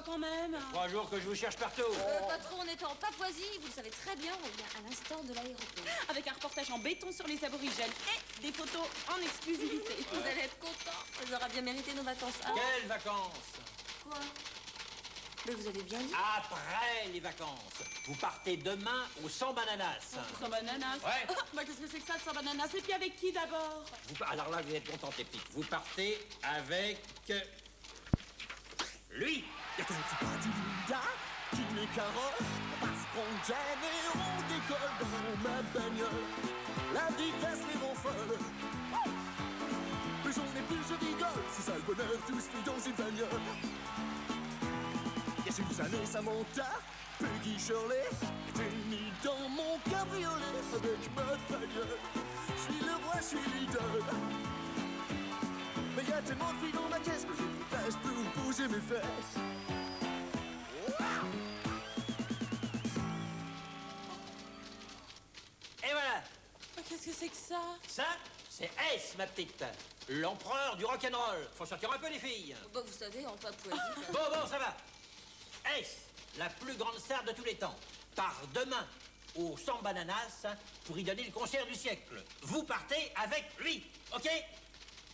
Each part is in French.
quand même. 3 jours que je vous cherche partout. Patron, on est en Papouasie, vous le savez très bien, on vient à l'instant de l'aéroport. Avec un reportage en béton sur les aborigènes et des photos en exclusivité. Vous allez être content. On aura bien mérité nos vacances. Ah. Quelles vacances? Quoi? Mais vous avez bien dit. Après les vacances. Vous partez demain au Sans Bananas. Sans bananas. Ouais. Bah qu'est-ce que c'est que ça, sans bananas? Et puis avec qui d'abord? Alors là, vous êtes contente, les petites. Vous partez avec... lui. Y'a que tu pas du Linda qui les carottes parce qu'on gêne et on décolle dans ma bagnole. La vitesse les rend folles. Plus on est plus je rigole. C'est ça le bonheur, tous pris dans une bagnole. Y'a Suzanne et Samantha, Peggy Shirley, t'es mis dans mon cabriolet avec ma bagnole. Je suis le roi, je suis l'idole. Mais y'a tellement de filles dans ma caisse que j'ai une place pour bouger mes fesses. Et voilà. Qu'est-ce que c'est que ça? Ça, c'est Ace, ma petite. L'empereur du rock'n'roll. Faut sortir un peu, les filles. Bah, vous savez, en Papouasie. Bon, ça va. Ace, la plus grande star de tous les temps, part demain au Sans Bananas pour y donner le concert du siècle. Vous partez avec lui, ok?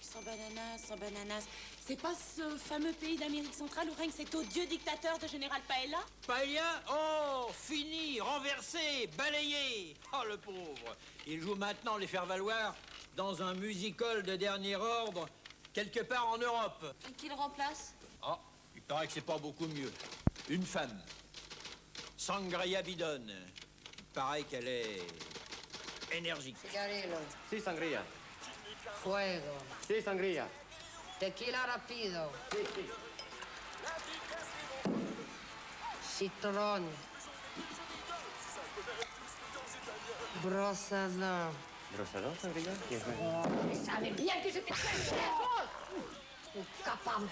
Sans bananas, sans bananas. C'est pas ce fameux pays d'Amérique centrale où règne cet odieux dictateur de Général Paella? Paella? Oh, fini, renversé, balayé. Oh, le pauvre. Il joue maintenant les faire-valoir dans un musical de dernier ordre, quelque part en Europe. Et qui le remplace? Oh, il paraît que c'est pas beaucoup mieux. Une femme. Sangria Bidon. Il paraît qu'elle est... énergique. Cigarrillo, Sí, sangría. fuego, Sí, sangría. tequila rapido, citron, brosse à dents. ¿Rosador, sangría? ¿Quieres ver? Je savais bien que j'étais très incapable.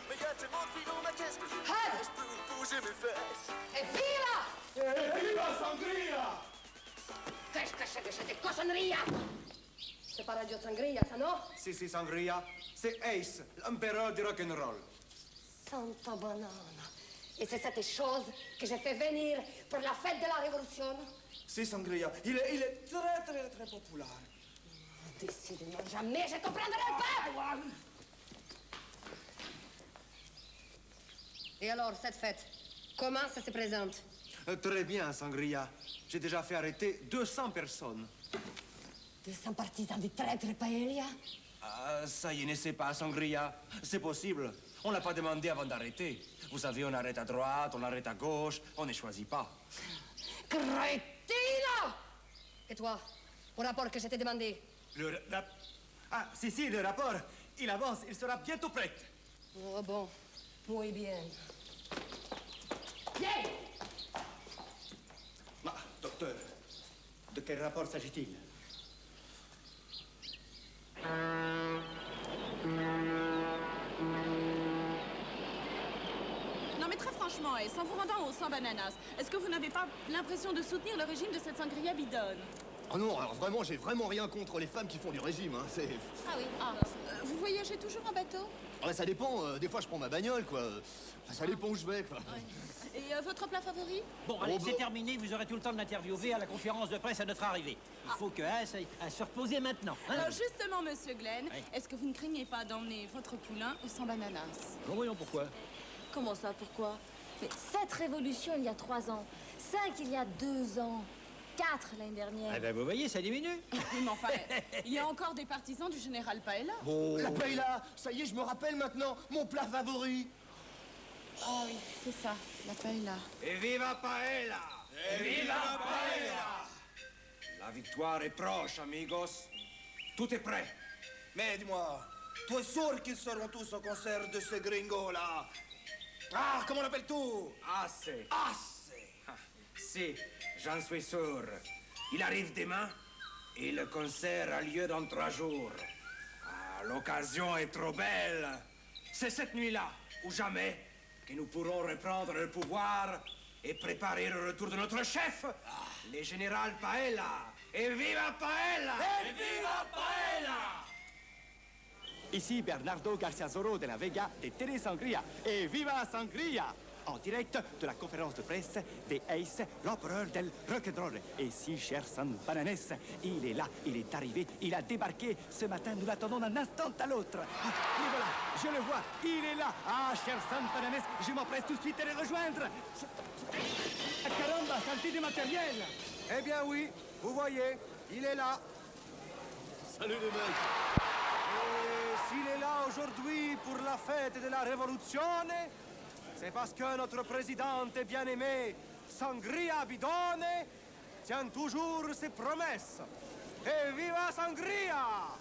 Mais y'a tellement de filles dans ma caisse que j'ai une place pour bouger mes fesses. Et viva! Viva Sangria! Qu'est-ce que c'est que cette cochonnerie? C'est pas Radio Sangria, ça, non? Si, sangría. C'est Ace, l'empereur du rock'n'roll. Santa banane. Et c'est cette chose que j'ai fait venir pour la fête de la Révolution. Si, sangría. Il est très populaire. Décidément, jamais je comprendrai pas! Et alors, cette fête, comment ça se présente? Très bien, sangría. J'ai déjà fait arrêter 200 personnes. 200 partisans du traître Paella? Ah, ça y est, ne sais pas, sangría. C'est possible. On l'a pas demandé avant d'arrêter. Vous savez, on arrête à droite, on arrête à gauche, on ne choisit pas. Crétina! Et toi, au rapport que je t'ai demandé? Ah, si, le rapport. Il avance, il sera bientôt prêt. Oh bon, muy bien. Viens! Docteur, de quel rapport s'agit-il? Non mais très franchement, Ace, en vous rendant au Sans Bananas, est-ce que vous n'avez pas l'impression de soutenir le régime de cette sangria bidonne? Oh non, alors vraiment, j'ai vraiment rien contre les femmes qui font du régime, hein, c'est... Ah oui. Vous voyagez toujours en bateau? Ah, ça dépend, des fois je prends ma bagnole, quoi. Enfin, ça dépend où je vais, quoi. Et votre plat favori? Bon, allez, Oh, c'est bah- terminé. Vous aurez tout le temps de l'interviewer à la conférence de presse à notre arrivée. Il faut que Ace aille à se reposer maintenant. Hein? Alors justement, monsieur Glenn, Oui. est-ce que vous ne craignez pas d'emmener votre poulain au Sans Bananas? Bon, voyons pourquoi. Comment ça, pourquoi? Mais 7 révolutions il y a 3 ans, 5 il y a 2 ans, 4 l'année dernière. Ah ben, vous voyez, ça diminue. Oui, mais enfin, il y a encore des partisans du général Paella. La paella, ça y est, je me rappelle maintenant, mon plat favori. Ah oui, c'est ça, la paella. Et viva Paella! Et viva Paella! La victoire est proche, amigos. Tout est prêt. Mais dis-moi, tu es sûr qu'ils seront tous au concert de ce gringo-là? Ah, comment l'appelles-tu? Assez. Assez! Si, j'en suis sûr. Il arrive demain et le concert a lieu dans 3 jours. Ah, l'occasion est trop belle. C'est cette nuit-là, ou jamais, que nous pourrons reprendre le pouvoir et préparer le retour de notre chef, le général Paella. Et viva Paella! Et viva Paella! Ici Bernardo Garcia Zorro de la Vega de Télé Sangria. Et viva Sangria! En direct de la conférence de presse des Ace, l'empereur del rock'n'roll. Et si, cher San Bananes, il est là, il est arrivé, il a débarqué. Ce matin, nous l'attendons d'un instant à l'autre. Ah, et voilà, je le vois, il est là. Ah, cher San Bananes, je m'empresse tout de suite à le rejoindre. Ah, caramba, salté de matériel. Eh bien oui, vous voyez, il est là. Salut les mecs. Et s'il est là aujourd'hui pour la fête de la Révolution, c'est parce que notre présidente bien-aimée, Sangria Bidone, tient toujours ses promesses. Et viva Sangria!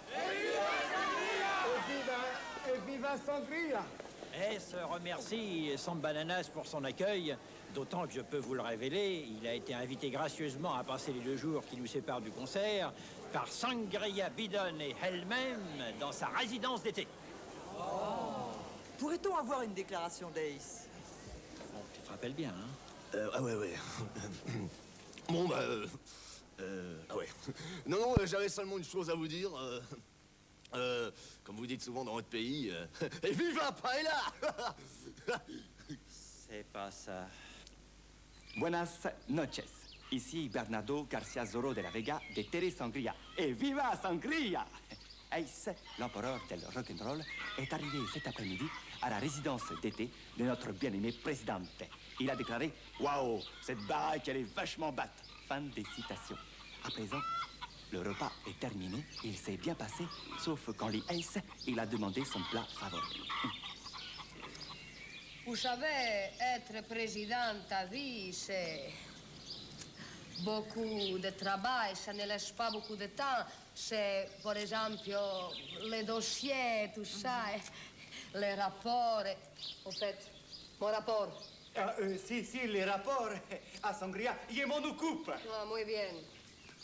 Et viva Sangria! S remercie San Bananas pour son accueil, d'autant que je peux vous le révéler, il a été invité gracieusement à passer les 2 jours qui nous séparent du concert par Sangria Bidone et elle-même dans sa résidence d'été. Pourrait-on avoir une déclaration d'Ace? Bon, tu te rappelles bien, hein? Ah ouais. Bon, bah... ah ouais. Non, j'avais seulement une chose à vous dire. Comme vous dites souvent dans votre pays... et viva Paella. C'est pas ça. Buenas noches. Ici Bernardo Garcia Zorro de la Vega de Télé Sangria. Et viva Sangria! Ace, l'empereur del rock'n'roll, est arrivé cet après-midi à la résidence d'été de notre bien-aimé présidente. Il a déclaré « Waouh, cette baraque, elle est vachement batte !» Fin des citations. À présent, le repas est terminé. Il s'est bien passé, sauf quand Ace, il a demandé son plat favori. Vous savez, être président à vie, c'est beaucoup de travail, ça ne laisse pas beaucoup de temps. C'est, par exemple, les dossiers, tout ça, les rapports. En fait, mon rapport. Si, les rapports à Sangria, je m'en occupe. Ah, muy bien.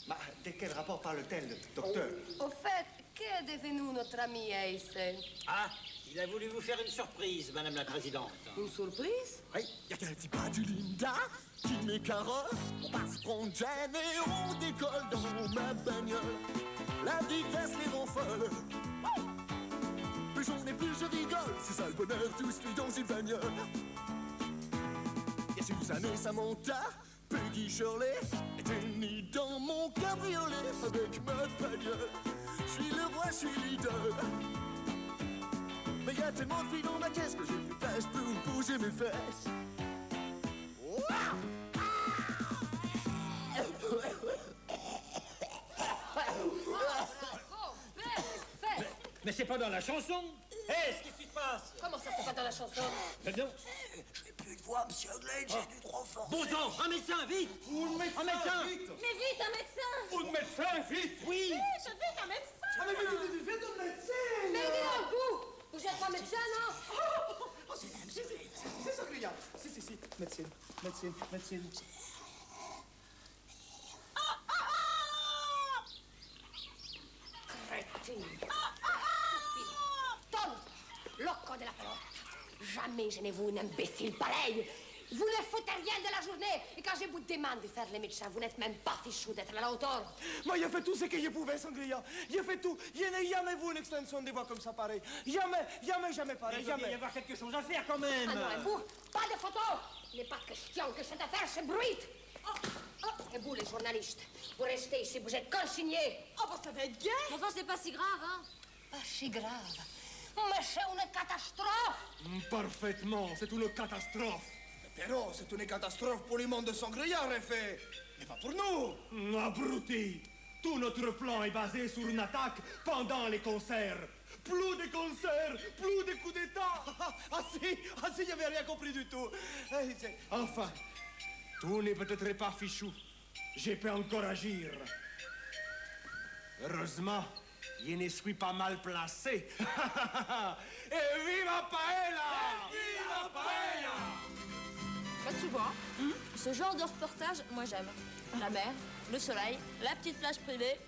Mais de quel rapport parle-t-elle, docteur? Au fait, qu'est devenu notre ami Ace? Ah, il a voulu vous faire une surprise, Madame la Présidente. Une surprise? Oui. Y'a qu'un petit pas du Linda qui m'écarotte. On passe prendre Jen et on décolle dans ma bagnole. La vitesse les rend folles. Plus j'en ai plus je rigole. C'est ça le bonheur, tout se fait dans une bagnole. Y'a Suzanne et Samantha, Peggy Shirley et Jenny dans mon cabriolet. Avec ma bagnole, je suis le roi, je suis l'idole. Mais y'a tellement de filles dans ma caisse que j'ai plus de place pour bouger mes fesses. Mais c'est pas dans la chanson. Hé, qu'est-ce qui se passe? Comment ça, c'est pas dans la chanson? Pardon? J'ai plus de voix, monsieur Glade, j'ai dû trop forcer. Bon sang, un médecin, vite! Un médecin, Un médecin! vite! Mais vite, un médecin! Un médecin, vite! Oui! Je veux un médecin! Ah mais vite un médecin! Mais dis donc, vous êtes pas médecin, non? Oh, c'est ça, Gria. Si. Médecine. Crétine. Tonto, loco de la pelota. Jamais je n'ai vu un imbécile pareil. Vous ne foutez rien de la journée. Et quand je vous demande de faire les médecins, vous n'êtes même pas fichu d'être à la hauteur. Moi, j'ai fait tout ce que je pouvais, Sangria. J'ai fait tout. Je n'ai jamais vu une extension de voix comme ça pareil. Jamais pareil, Il doit y jamais. avoir quelque chose à faire quand même. Ah non, et vous, pas de photos. Il n'est pas question que cette affaire se bruite. Et vous, les journalistes, vous restez ici, vous êtes consignés. Oh, bah, ça va être gay. Enfin, c'est pas si grave, hein? Pas si grave. Mais c'est une catastrophe. Parfaitement, c'est une catastrophe. Pero c'est une catastrophe pour le monde de Sangria, Réfé. Mais pas pour nous. Abruti. Tout notre plan est basé sur une attaque pendant les concerts. Plus de concerts, plus de coups d'État. Ah si, j'avais rien compris du tout. Enfin, tout n'est peut-être pas fichu. Je peux encore agir. Heureusement, je ne suis pas mal placé. Et viva Paella! Viva Paella! Bah, tu vois, ce genre de reportage, moi j'aime. La mer, le soleil, la petite plage privée.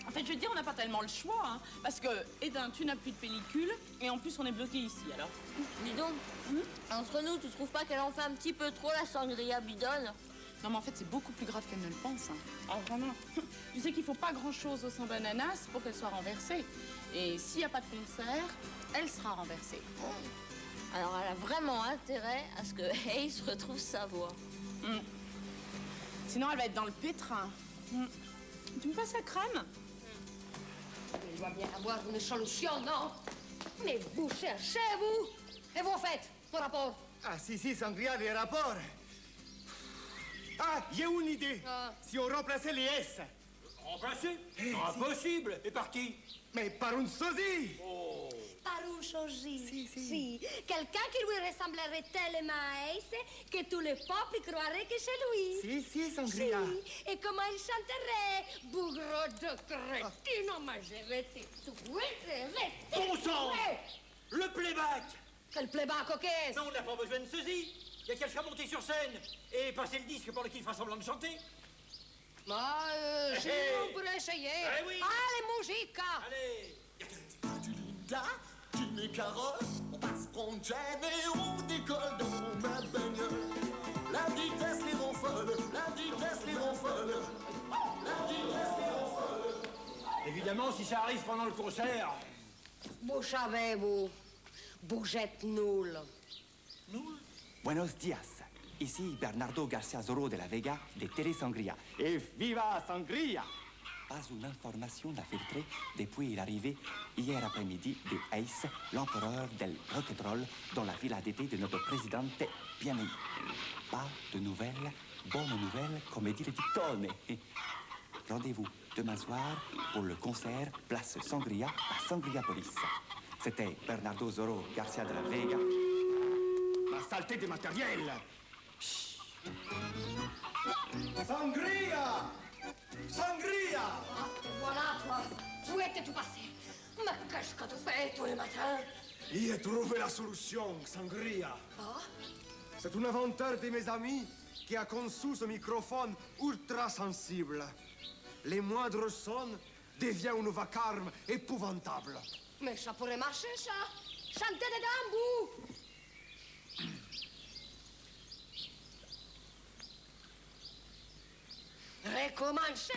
En fait, je veux dire, on n'a pas tellement le choix, hein, parce que, Edin, tu n'as plus de pellicule, et en plus, on est bloqué ici, alors. Dis donc, entre nous, tu trouves pas qu'elle en fait un petit peu trop, la Sangria Bidone? Non, mais en fait, c'est beaucoup plus grave qu'elle ne le pense. Hein. Ah, vraiment. Tu sais qu'il faut pas grand-chose au San Bananas pour qu'elle soit renversée. Et s'il n'y a pas de concert, elle sera renversée. Alors, elle a vraiment intérêt à ce que Ace retrouve sa voix. Sinon, elle va être dans le pétrin. Tu me passes la crème? Il doit bien avoir une solution, non? Mais vous cherchez, vous? Et vous faites vos rapports? Ah, si, Sangria, les rapports. Ah, j'ai une idée. Si on remplaçait les S. Remplacer? Impossible. Et par qui? Mais par une sosie. Par un sosie. Si. Quelqu'un qui lui ressemblerait tellement à Ace que tout le peuple croirait que c'est lui. Si, Sangria. Si. Et comment il chanterait? Bougre de crétino, mais je vais te tuer, Bon sang! Le playback! Quel playback, ok? Non, on n'a pas besoin de sosie. Il y a qu'à le faire monter sur scène et passer le disque pendant qu'il fera semblant de chanter. Si, on pourrait essayer. Eh oui. Allez, musica! Allez! Du Linda qui met Carole, on passe prendre Jane et on décolle dans ma bagnole. La vitesse les rend folles, la vitesse les rend folles, la vitesse les rend folles. Évidemment, si ça arrive pendant le concert. Vous savez, vous êtes nuls. Buenos días. Ici Bernardo Garcia Zorro de la Vega de Télé Sangria. Et viva Sangria! Pas une information n'a filtré depuis l'arrivée hier après-midi de Ace, l'empereur del rock'n'roll, dans la villa d'été de notre présidente bien-aimée. Pas de nouvelles, bonnes nouvelles, comme dit le dictone. Rendez-vous demain soir pour le concert Place Sangria à Sangria Police. C'était Bernardo Zorro Garcia de la Vega. La saleté du matériel. Sangria! Sangria! Ah, te voilà, toi. Où étais tout passé? Mais qu'est-ce que tu fais tous les matins? J'ai trouvé la solution, Sangria. C'est un inventeur de mes amis qui a conçu ce microphone ultra sensible. Les moindres sons deviennent un vacarme épouvantable. Mais ça pourrait marcher, ça. Chantez dedans, vous. Recommencez!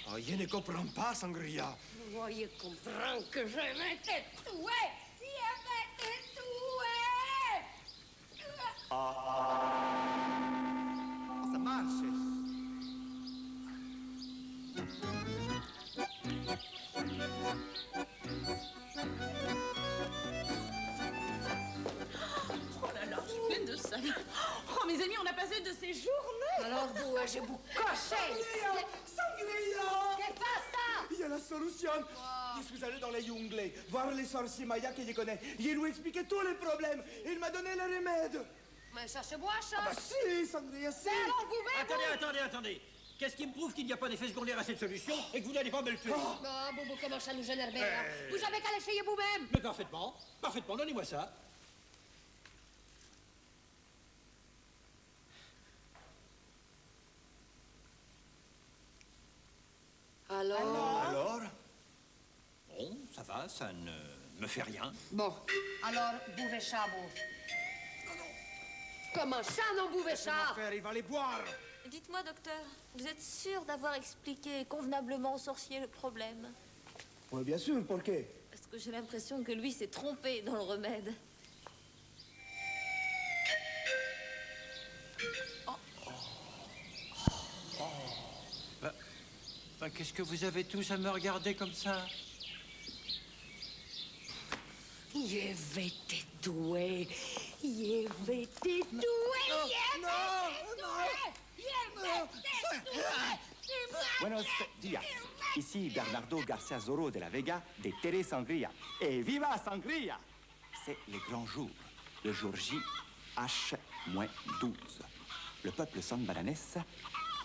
Ah, je ne comprends pas, Sangria. Vous voyez comprendre que je vais te tuer! Je vais te tuer! Ça marche. Oh là là, je suis pleine de salive. Oh, mes amis, on a passé de ces journées. Alors, vous, je vous coche! Sangria! Qu'est-ce que ça? Il y a la solution. Je suis allé dans les junglés, voir les sorciers mayas que je connais. Je lui ai expliqué tous les problèmes. Il m'a donné le remède. Mais ça se boit, ça? Ah bah si, Sangria, si. Mais alors, vous Attendez. Qu'est-ce qui me prouve qu'il n'y a pas d'effet secondaire à cette solution et que vous n'allez pas me le tuer? Ah, Boubou commence à nous énerver, là. Vous avez qu'à l'essayer vous-même. Mais parfaitement, donnez-moi ça. Alors? Bon, ça va, ça ne me fait rien. Bon, alors, bouvez ça, vous. Comment ça, non, bouvez ça? Il va les boire. Dites-moi, docteur, vous êtes sûr d'avoir expliqué convenablement au sorcier le problème? Oui, bien sûr, pour qué? Parce que j'ai l'impression que lui s'est trompé dans le remède. Qu'est-ce que vous avez tous à me regarder comme ça? Je vais te tuer. Je vais te tuer. Buenos días. Ici Bernardo Garcia Zorro de la Vega de Télé Sangria. Et viva Sangria! C'est le grand jour, le jour J-H-12. Le peuple San Bananes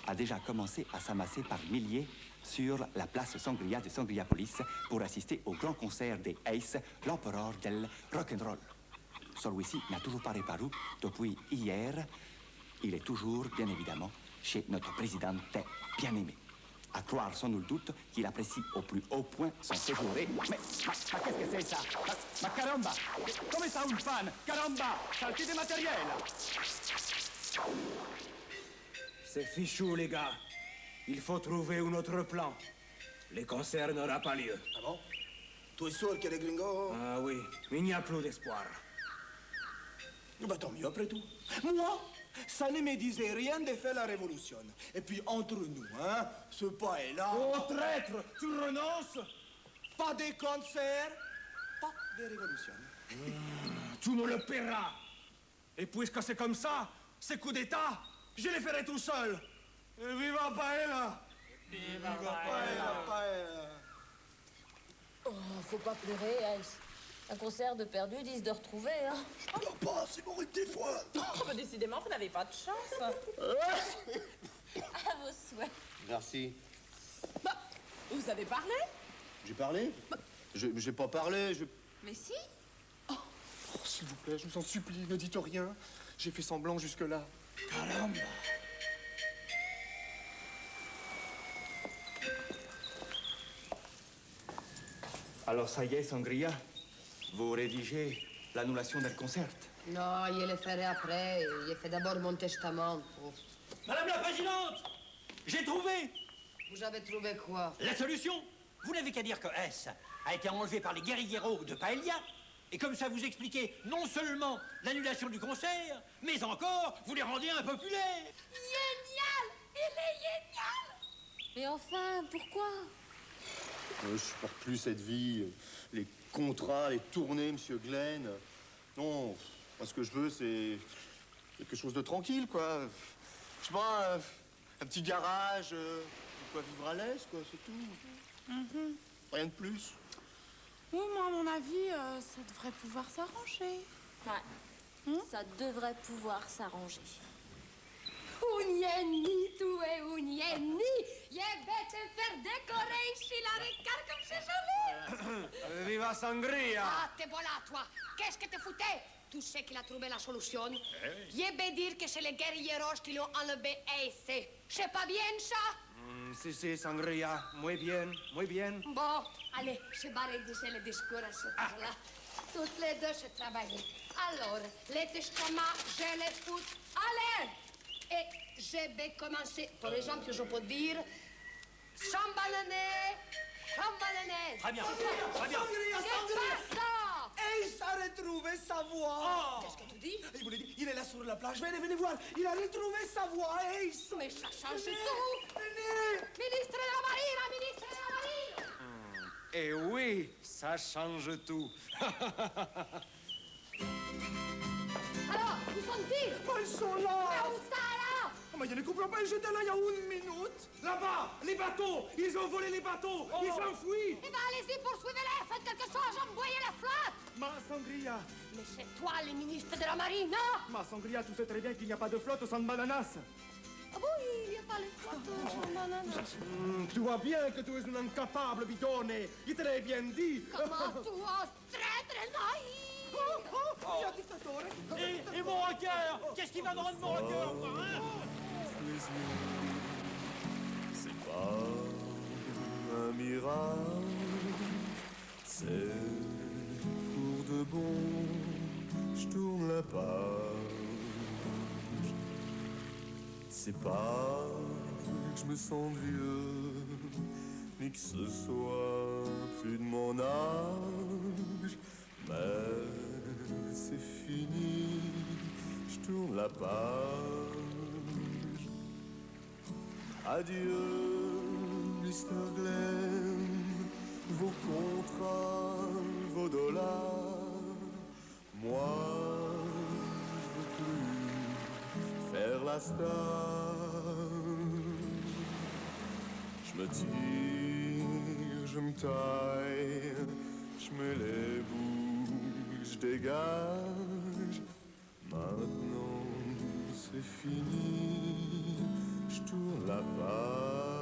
a déjà commencé à s'amasser par milliers sur la place Sangria de Sangria Police pour assister au grand concert des Ace, l'empereur del rock'n'roll. Celui-ci n'a toujours pas reparu depuis hier. Il est toujours, bien évidemment, chez notre présidente bien-aimée. À croire sans nul doute qu'il apprécie au plus haut point son séjour. Mais qu'est-ce que c'est ça? Ma caramba! Come ça un fan? Caramba! Salté des matériels! C'est fichu, les gars. Il faut trouver un autre plan. Les concerts n'aura pas lieu. Ah bon? Tu es sûr que les gringos... Ah oui, il n'y a plus d'espoir. Bah tant mieux après tout. Moi, ça ne me disait rien de faire la révolution. Et puis entre nous, hein, ce pas-là... Oh traître, tu renonces? Pas de concert, pas de révolution. Tu me le paieras. Et puisque c'est comme ça, ces coups d'État, je les ferai tout seul. Et viva Paella! Viva Paella! Oh, faut pas pleurer, Ice. Un concert de perdu, 10 de retrouvé, hein. Je pleure pas, c'est mon rythme des fois. Oh, bah, décidément, vous n'avez pas de chance. À vos souhaits. Merci. Bah, vous avez parlé? J'ai parlé? J'ai pas parlé, Mais si. Oh, s'il vous plaît, je vous en supplie, ne dites rien. J'ai fait semblant jusque-là. Caramba! Alors ça y est, Sangria, vous rédigez l'annulation del concert. Non, je le ferai après. Je fais d'abord mon testament. Oh. Madame la Présidente, j'ai trouvé Vous avez trouvé quoi? la solution. Vous n'avez qu'à dire que S a été enlevé par les guérilleros de Paella. Et comme ça, vous expliquez non seulement l'annulation du concert, mais encore, vous les rendez impopulaires. Génial! Il est génial! Mais enfin, pourquoi? Je supporte plus cette vie, les contrats, les tournées, monsieur Glenn. Non, moi, ce que je veux, c'est quelque chose de tranquille, quoi. Je sais pas, un petit garage, de quoi vivre à l'aise, quoi, c'est tout. Rien de plus. Oui, moi, à mon avis, ça devrait pouvoir s'arranger. Ouais. Ça devrait pouvoir s'arranger. Unieni, tu es unieni! Je vais te faire décorer ici la regarde comme c'est joli! Viva Sangria! Ah, te voilà, toi! Qu'est-ce que tu foutais? Tu sais qu'il a trouvé la solution? Je vais dire que c'est les guerrilleros qui l'ont enlevé et c'est pas bien, ça? Si, Sangria. Muy bien, muy bien. Bon, allez, je vais rédiger le discours à ce là. Toutes les deux se travaillent. Alors, les testaments, je les fous à l'air. Et je vais commencer. Par exemple, je peux dire Chambalané, Chambalané. Très bien, très bien. C'est pas ça. Ace a retrouvé sa voix. Qu'est-ce que tu dis? Il vous l'a dit, il est là sur la plage. Venez voir. Il a retrouvé sa voix, Ace. Mais ça change Venez, tout. venez. Ministre de la Marine, ministre de la Marine. Eh oui, ça change tout. Alors, où sont-ils? Ils sont là. Mais où ça, là? Oh, mais je ne comprends pas, j'étais là il y a 1 minute. Là-bas, les bateaux. Ils ont volé les bateaux. Ils s'enfuient. Eh ben, allez-y, poursuivez-les. Faites quelque chose, envoyez la flotte. Ma Sangria. Mais c'est toi, le ministre de la Marine, non? Ma Sangria, tu sais très bien qu'il n'y a pas de flotte au San Bananas. Ah bon, il n'y a pas les flottes sur banane. Tu vois bien que tu es un incapable, bidone. Il te l'ai bien dit. Comment tu oses traître naïf? Il y a dictateur. Et mon rocker, qu'est-ce qui va me rendre mon rocker, moi, hein? C'est pas un mirage, c'est pour de bon. Je tourne la page. C'est pas que je me sens vieux, ni que ce soit plus de mon âge, mais c'est fini. Je tourne la page. Adieu, Mr. Glenn, vos contrats, vos dollars. Moi, je veux plus faire la star. Je me tire, je me taille, je mets les bouts, je dégage. Maintenant, c'est fini. Je tourne la page.